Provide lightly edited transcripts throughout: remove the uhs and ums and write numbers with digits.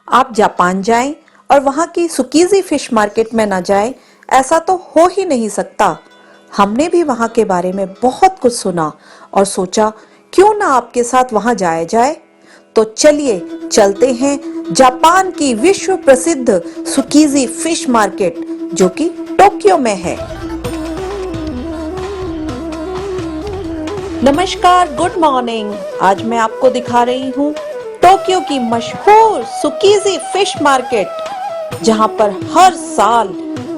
आप जापान जाएं और वहां की सुकीजी फिश मार्केट में ना जाएं, ऐसा तो हो ही नहीं सकता। हमने भी वहां के बारे में बहुत कुछ सुना और सोचा क्यों ना आपके साथ वहां जाया जाए। तो चलिए चलते हैं जापान की विश्व प्रसिद्ध सुकीजी फिश मार्केट जो कि टोक्यो में है। नमस्कार, गुड मॉर्निंग। आज मैं आपको दिखा रही हूँ टोक्यो की मशहूर सुकीजी फिश मार्केट, जहाँ पर हर साल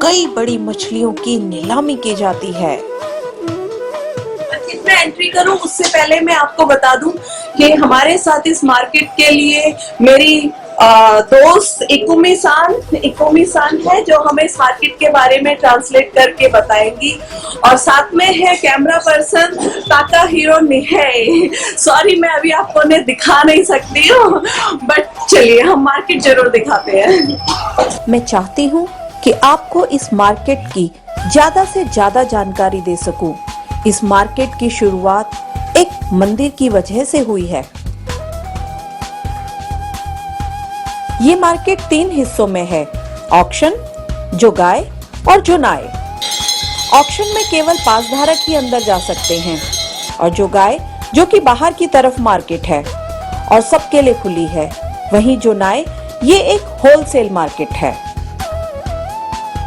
कई बड़ी मछलियों की नीलामी की जाती है। मैं एंट्री करूं उससे पहले मैं आपको बता दूं कि हमारे साथ इस मार्केट के लिए मेरी दोस्त इकोमी सान है, जो हमें इस मार्केट के बारे में ट्रांसलेट करके बताएंगी। और साथ में है कैमरा पर्सन ताकाहिरो निहाई। सॉरी, मैं अभी आपको ने दिखा नहीं सकती हूँ, बट चलिए हम मार्केट जरूर दिखाते हैं। मैं चाहती हूँ कि आपको इस मार्केट की ज्यादा से ज्यादा जानकारी दे सकूं। इस मार्केट की शुरुआत एक मंदिर की वजह से हुई है। ये मार्केट 3 हिस्सों में है: ऑक्शन, जोगाई और जुनाई। ऑक्शन में केवल पासधारक ही अंदर जा सकते हैं और जोगाई जो कि बाहर की तरफ मार्केट है और सबके लिए खुली है। वहीं जुनाई ये एक होलसेल मार्केट है।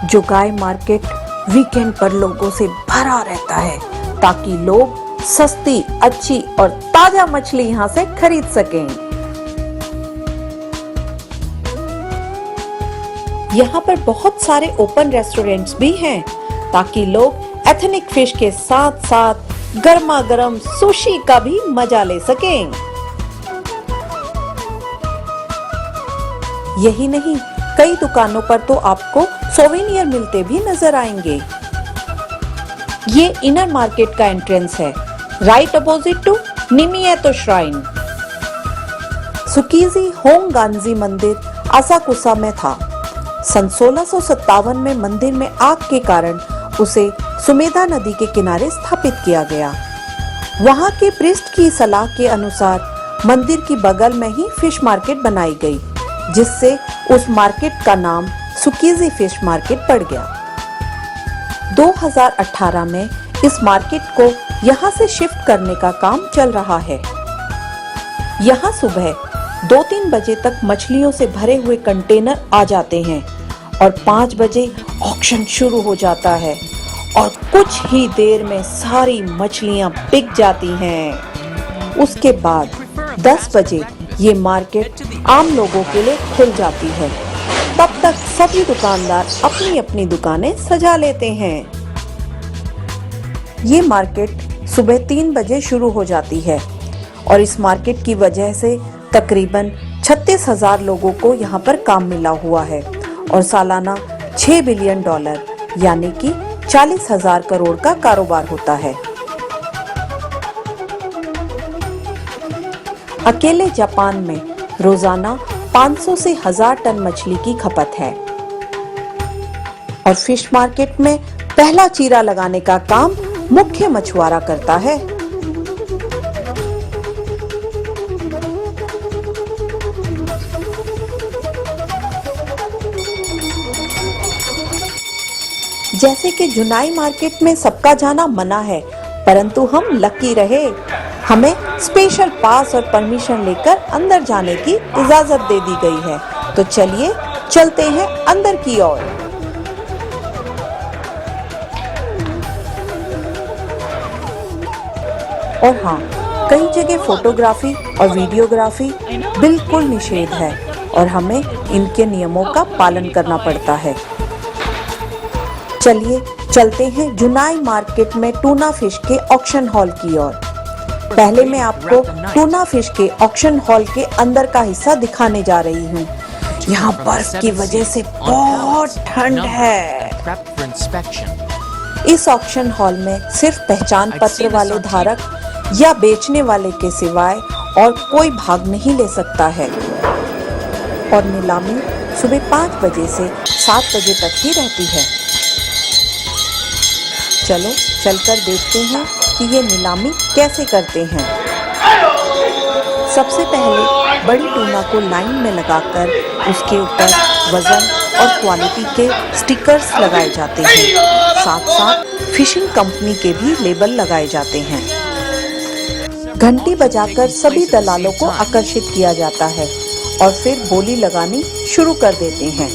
जोगाई मार्केट वीकेंड पर लोगों से भरा रहता है ताकि लोग सस्ती, अच्छी और ताजा मछली यहाँ से खरीद सकें। यहाँ पर बहुत सारे ओपन रेस्टोरेंट्स भी हैं ताकि लोग एथनिक फिश के साथ साथ गर्मा गर्म सुशी का भी मजा ले सकें। यही नहीं, कई दुकानों पर तो आपको सोवेनियर मिलते भी नजर आएंगे। ये इनर मार्केट का एंट्रेंस है, राइट अपोजिट टू निमिएतो श्राइन। सुकीजी होंगांजी मंदिर असाकुसा में था। सन 1657 में मंदिर में आग के कारण उसे सुमेधा नदी के किनारे स्थापित किया गया। वहां के प्रीस्ट की सलाह के अनुसार मंदिर की बगल में ही फिश मार्केट बनाई गई, जिससे उस मार्केट का नाम सुकीजी फिश मार्केट पड़ गया। 2018 में इस मार्केट को यहां से शिफ्ट करने का काम चल रहा है। यहां सुबह 2-3 बजे तक मछलियों से भरे हुए कंटेनर आ जाते हैं और 5 बजे ऑक्शन शुरू हो जाता है और कुछ ही देर में सारी मछलियां बिक जाती हैं। उसके बाद 10 बजे ये मार्केट आम लोगों के लिए खुल जाती है। तब तक सभी दुकानदार अपनी अपनी दुकानें सजा लेते हैं। ये मार्केट सुबह 3 बजे शुरू हो जाती है और इस मार्केट की वजह से तकरीबन 36,000 लोगों को यहाँ पर काम मिला हुआ है और सालाना $6 बिलियन यानी कि 40,000 करोड़ का कारोबार होता है। अकेले जापान में रोजाना 500 से 1000 टन मछली की खपत है और फिश मार्केट में पहला चीरा लगाने का काम मुख्य मछुआरा करता है। जैसे कि जुनाई मार्केट में सबका जाना मना है, परंतु हम लकी रहे, हमें स्पेशल पास और परमिशन लेकर अंदर जाने की इजाजत दे दी गई है। तो चलिए चलते हैं अंदर की ओर। और हाँ, कई जगह फोटोग्राफी और वीडियोग्राफी बिल्कुल निषेध है और हमें इनके नियमों का पालन करना पड़ता है। चलिए चलते हैं जुनाई मार्केट में टूना फिश के ऑक्शन हॉल की ओर। पहले मैं आपको टूना फिश के ऑक्शन हॉल के अंदर का हिस्सा दिखाने जा रही हूँ। यहाँ बर्फ की वजह से बहुत ठंड है। इस ऑक्शन हॉल में सिर्फ पहचान पत्र वाले धारक या बेचने वाले के सिवाय और कोई भाग नहीं ले सकता है और नीलामी सुबह 5 बजे से 7 बजे तक ही रहती है। चलो चलकर देखते हैं कि ये नीलामी कैसे करते हैं। सबसे पहले बड़ी टूना को लाइन में लगाकर उसके ऊपर वजन और क्वालिटी के स्टिकर्स लगाए जाते हैं। साथ साथ फिशिंग कंपनी के भी लेबल लगाए जाते हैं। घंटी बजाकर सभी दलालों को आकर्षित किया जाता है और फिर बोली लगानी शुरू कर देते हैं।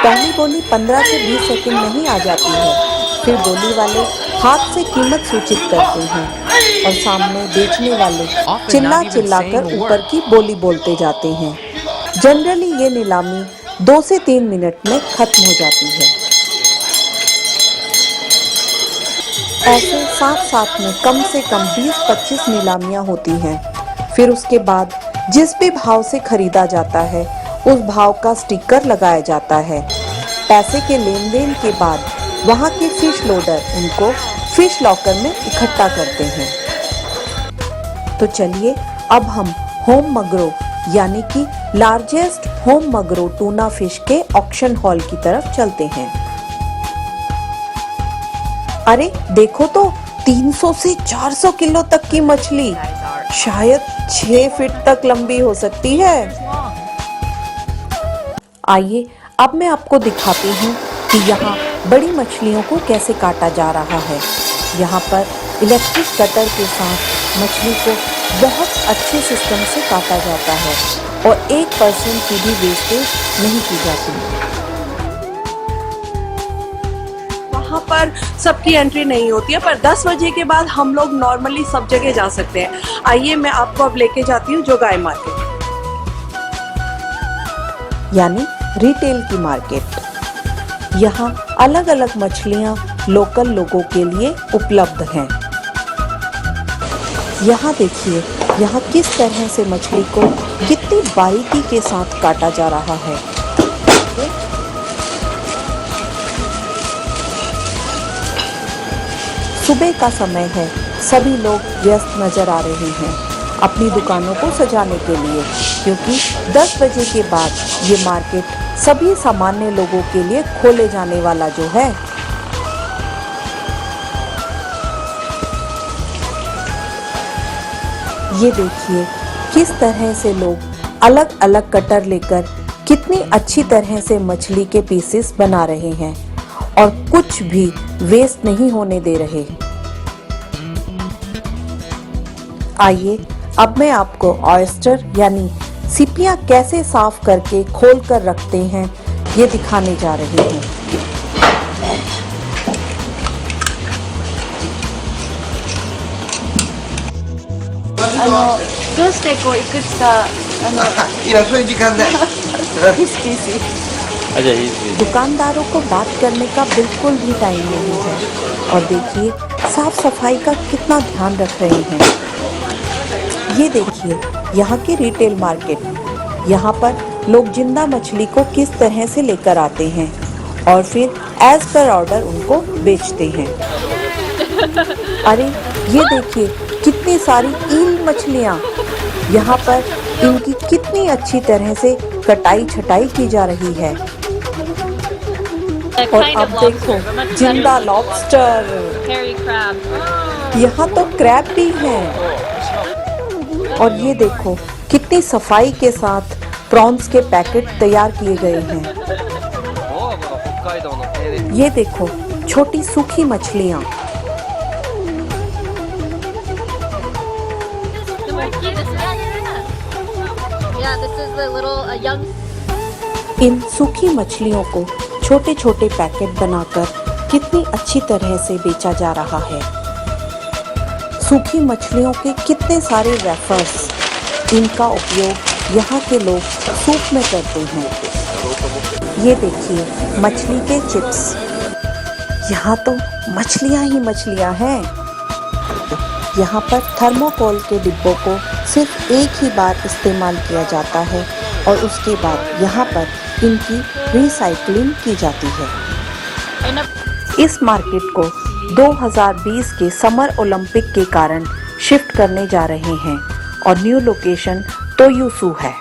पहली बोली 15 से 20 सेकंड में ही आ जाती है। फिर बोली वाले हाथ से कीमत सूचित करते हैं और सामने बेचने वाले चिल्ला चिल्लाकर ऊपर की बोली बोलते जाते हैं। जनरली ये नीलामी 2 से 3 मिनट में खत्म हो जाती है। ऐसे साथ साथ में कम से कम 20-25 नीलामियां होती हैं। फिर उसके बाद जिस भी भाव से खरीदा जाता है उस भाव का स्टिकर लगाया जाता है। पैसे के लेन देन के बाद वहाँ के फिश लोडर उनको फिश लॉकर में इकट्ठा करते हैं। तो चलिए अब हम होम मगरो यानी कि लार्जेस्ट होम मगरो टूना फिश के ऑक्शन हॉल की तरफ चलते हैं। अरे देखो तो 300 से 400 किलो तक की मछली, शायद 6 फीट तक लंबी हो सकती है। आइए अब मैं आपको दिखाती हूँ कि यहाँ बड़ी मछलियों को कैसे काटा जा रहा है। यहाँ पर इलेक्ट्रिक कटर के साथ मछली को बहुत अच्छे सिस्टम से काटा जाता है और 1% की भी वेस्टेज नहीं की जाती। वहाँ पर सबकी एंट्री नहीं होती है, पर 10 बजे के बाद हम लोग नॉर्मली सब जगह जा सकते हैं। आइए मैं आपको अब लेके जाती हूँ जोगाई मार्केट, यानी रिटेल की मार्केट। यहाँ अलग अलग मछलियाँ लोकल लोगों के लिए उपलब्ध हैं। यहाँ देखिए, यहाँ किस तरह से मछली को कितनी बारीकी के साथ काटा जा रहा है। सुबह का समय है, सभी लोग व्यस्त नजर आ रहे हैं अपनी दुकानों को सजाने के लिए, क्योंकि 10 बजे के बाद ये मार्केट सभी सामान्य लोगों के लिए खोले जाने वाला जो है। ये देखिए किस तरह से लोग अलग अलग कटर लेकर कितनी अच्छी तरह से मछली के पीसेस बना रहे हैं और कुछ भी वेस्ट नहीं होने दे रहे। आइए अब मैं आपको ऑयस्टर यानी सिपियां कैसे साफ करके खोल कर रखते हैं ये दिखाने जा रही हूँ। दुकानदारों को बात करने का बिल्कुल भी टाइम नहीं है और देखिए साफ सफाई का कितना ध्यान रख रहे हैं। ये देखिए यहाँ की रिटेल मार्केट, यहाँ पर लोग जिंदा मछली को किस तरह से लेकर आते हैं और फिर एज पर ऑर्डर उनको बेचते हैं। अरे ये देखिए कितनी सारी ईल मछलियाँ, यहाँ पर इनकी कितनी अच्छी तरह से कटाई छटाई की जा रही है। और अब देखो जिंदा लॉबस्टर, यहाँ तो क्रैब भी हैं। और ये देखो कितनी सफाई के साथ प्रॉन्स के पैकेट तैयार किए गए हैं। ये देखो छोटी सूखी मछलियाँ। इन सूखी मछलियों को छोटे छोटे पैकेट बनाकर कितनी अच्छी तरह से बेचा जा रहा है। सूखी मछलियों के कितने सारे रेफर्स, इनका उपयोग यहाँ के लोग सूप में करते हैं। ये देखिए मछली के चिप्स, यहाँ तो मछलियाँ ही मछलियाँ हैं। यहाँ पर थर्मोकोल के डिब्बों को सिर्फ एक ही बार इस्तेमाल किया जाता है और उसके बाद यहाँ पर इनकी रिसाइकलिंग की जाती है। इस मार्केट को 2020 के समर ओलंपिक के कारण शिफ्ट करने जा रहे हैं और न्यू लोकेशन तोयूसू है।